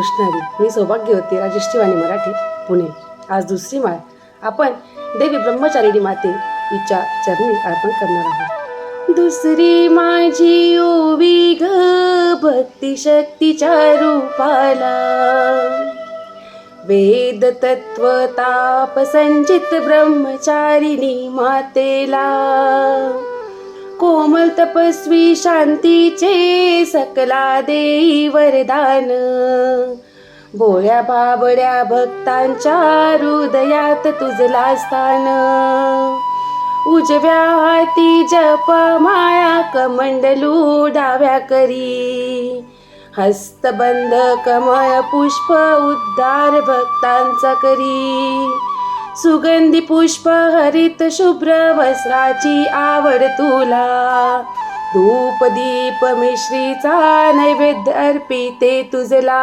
कृष्णारी मी सौभाग्यवती राजेश टिवाणी मराठी पुणे। आज दुसरी माळ आपण देवी ब्रह्मचारिणी माते हिच्या चरणी अर्पण करणार आहोत। दुसरी माझी ओवी ग भक्ती शक्तीच्या रूपाला, वेद तत्व ताप संचित ब्रह्मचारिणी मातेला, कोमल तपस्वी शांतीचे सकला देई वरदान, भोळ्या बाबड्या भक्तांच्या हृदयात तुझला स्थान, उजव्या हाती जप माळा कमंडलू डाव्या करी, हस्तबंध कमळ पुष्प उद्धार भक्तांचा करी, सुगंधी पुष्प हरित शुभ्र वस्त्राची आवड तुला, धूप दीप मिश्रीचा नैवेद्य अर्पिते तुझला।